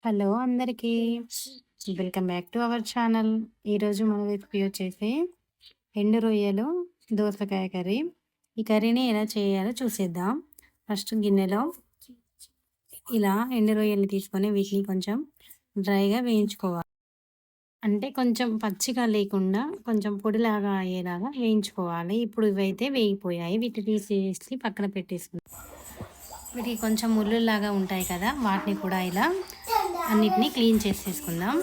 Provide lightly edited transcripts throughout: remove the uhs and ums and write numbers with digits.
Hello అందరికీ. Welcome back to our channel. ఈరోజు మన రెసిపీ వచ్చేసి ఎండు రొయ్యలు, దోసకాయ కర్రీ. ఈ కర్రీని ఎలా చేయాలో చూసేద్దాం. ఫస్ట్ గిన్నెలో ఇలా ఎండు రొయ్యల్ని తీసుకొని వీటిని కొంచెం డ్రైగా వేయించుకోవాలి. అంటే కొంచెం పచ్చిగా లేకుండా కొంచెం పొడిలాగా అయ్యేలాగా వేయించుకోవాలి. ఇప్పుడు ఇవైతే వేగిపోయాయి. వీటిని తీసేసి పక్కన పెట్టేసుకుందాం. వీటికి కొంచెం ముళ్ళులాగా ఉంటాయి కదా, వాటిని కూడా ఇలా అన్నిటినీ క్లీన్ చేసేసుకుందాం.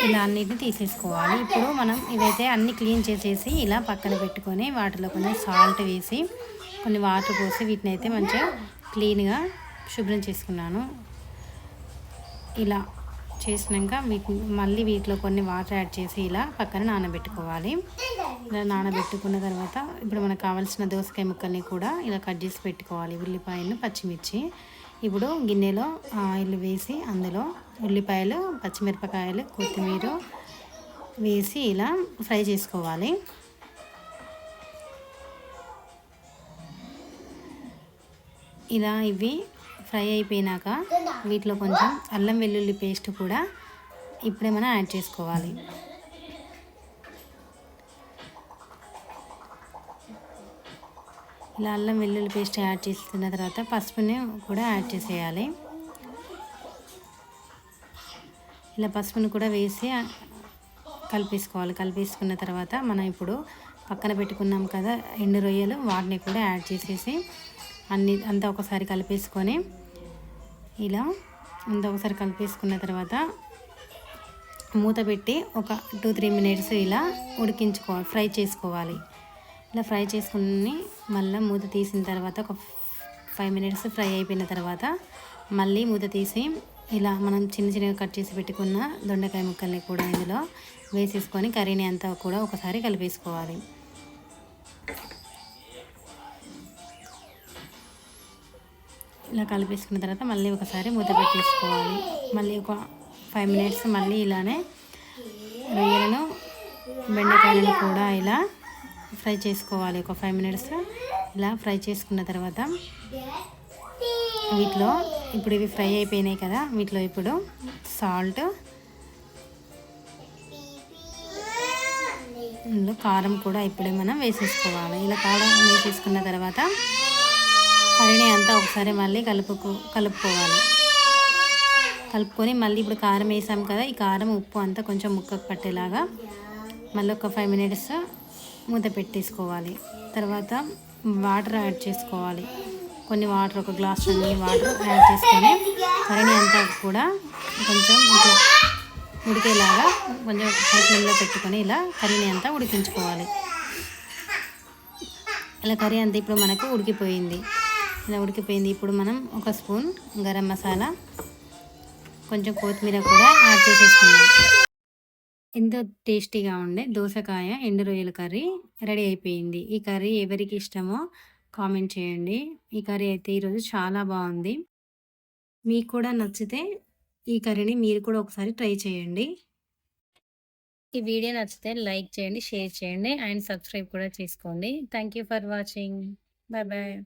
ఇలా అన్నిటిని తీసేసుకోవాలి. ఇప్పుడు మనం ఇవైతే అన్నీ క్లీన్ చేసేసి ఇలా పక్కన పెట్టుకొని వాటిలో కొంచెం సాల్ట్ వేసి కొన్ని వాటర్ పోసి వీటిని అయితే మంచిగా క్లీన్గా శుభ్రం చేసుకున్నాను. ఇలా చేసినాక మళ్ళీ వీటిలో కొన్ని వాటర్ యాడ్ చేసి ఇలా పక్కన నానబెట్టుకోవాలి. ఇలా నానబెట్టుకున్న తర్వాత ఇప్పుడు మనకు కావాల్సిన దోసకాయ ముక్కల్ని కూడా ఇలా కట్ చేసి పెట్టుకోవాలి. ఉల్లిపాయలు, పచ్చిమిర్చి. ఇప్పుడు గిన్నెలో ఆయిల్ వేసి అందులో ఉల్లిపాయలు, పచ్చిమిరపకాయలు, కొత్తిమీర వేసి ఇలా ఫ్రై చేసుకోవాలి. ఇలా ఇవి ఫ్రై అయిపోయినాక వీటిలో కొంచెం అల్లం వెల్లుల్లి పేస్ట్ కూడా ఇప్పుడే మనం యాడ్ చేసుకోవాలి. ఇలా అల్లం వెల్లుల్లి పేస్ట్ యాడ్ చేస్తున్న తర్వాత పసుపుని కూడా యాడ్ చేసేయాలి. ఇలా పసుపుని కూడా వేసి కలిపేసుకోవాలి. కలిపేసుకున్న తర్వాత మనం ఇప్పుడు పక్కన పెట్టుకున్నాం కదా ఎండు రొయ్యలు, వాటిని కూడా యాడ్ చేసేసి అంతా ఒకసారి కలిపేసుకొని ఇలా అంతా ఒకసారి కలిపేసుకున్న తర్వాత మూత పెట్టి ఒక 2-3 మినిట్స్ ఇలా ఉడికించుకోవాలి, ఫ్రై చేసుకోవాలి. ఇలా ఫ్రై చేసుకుని మళ్ళీ మూత తీసిన తర్వాత ఒక 5 మినిట్స్ ఫ్రై అయిపోయిన తర్వాత మళ్ళీ మూత తీసి ఇలా మనం చిన్న చిన్నగా కట్ చేసి పెట్టుకున్న దొండకాయ ముక్కల్ని కూడా ఇందులో వేసేసుకొని కర్రీని అంతా కూడా ఒకసారి కలిపేసుకోవాలి. ఇలా కలిపేసుకున్న తర్వాత మళ్ళీ ఒకసారి మూత పెట్టేసుకోవాలి. మళ్ళీ ఒక 5 మినిట్స్ మళ్ళీ ఇలానే రొయ్యలను, బెండకాయలను కూడా ఇలా ఫ్రై చేసుకోవాలి. ఒక 5 మినిట్స్ ఇలా ఫ్రై చేసుకున్న తర్వాత వీటిలో ఇప్పుడు ఇవి ఫ్రై అయిపోయినాయి కదా, వీటిలో ఇప్పుడు సాల్ట్, ఇందులో కారం కూడా ఇప్పుడే మనం వేసేసుకోవాలి. ఇలా కారం వేసేసుకున్న తర్వాత కర్రీని అంతా ఒకసారి మళ్ళీ కలుపుకోవాలి. కలుపుకొని మళ్ళీ ఇప్పుడు కారం వేసాం కదా, ఈ కారం, ఉప్పు అంతా కొంచెం ముక్కకు పట్టేలాగా మళ్ళీ ఒక 5 మినిట్స్ మూత పెట్టేసుకోవాలి. తర్వాత వాటర్ యాడ్ చేసుకోవాలి. కొన్ని వాటర్, ఒక గ్లాస్ వాటర్ యాడ్ చేసుకొని కర్రీని అంతా కూడా కొంచెం ఇట్లా ఉడికేలాగా కొంచెం హై ఫ్లేమ్లో పెట్టుకొని ఇలా కర్రీని అంతా ఉడికించుకోవాలి. ఇలా కర్రీ అంతా ఇప్పుడు మనకు ఉడికిపోయింది. ఇలా ఉడికిపోయింది. ఇప్పుడు మనం ఒక స్పూన్ గరం మసాలా, కొంచెం కొత్తిమీర కూడా యాడ్ చేసేసుకున్నాం. ఎంతో టేస్టీగా ఉండే దోసకాయ ఎండు రొయ్యల కర్రీ రెడీ అయిపోయింది. ఈ కర్రీ ఎవరికి ఇష్టమో కామెంట్ చేయండి. ఈ కర్రీ అయితే ఈరోజు చాలా బాగుంది. మీకు కూడా నచ్చితే ఈ కర్రీని మీరు కూడా ఒకసారి ట్రై చేయండి. ఈ వీడియో నచ్చితే లైక్ చేయండి, షేర్ చేయండి అండ్ సబ్స్క్రైబ్ కూడా చేసుకోండి. Thank you for watching. Bye bye.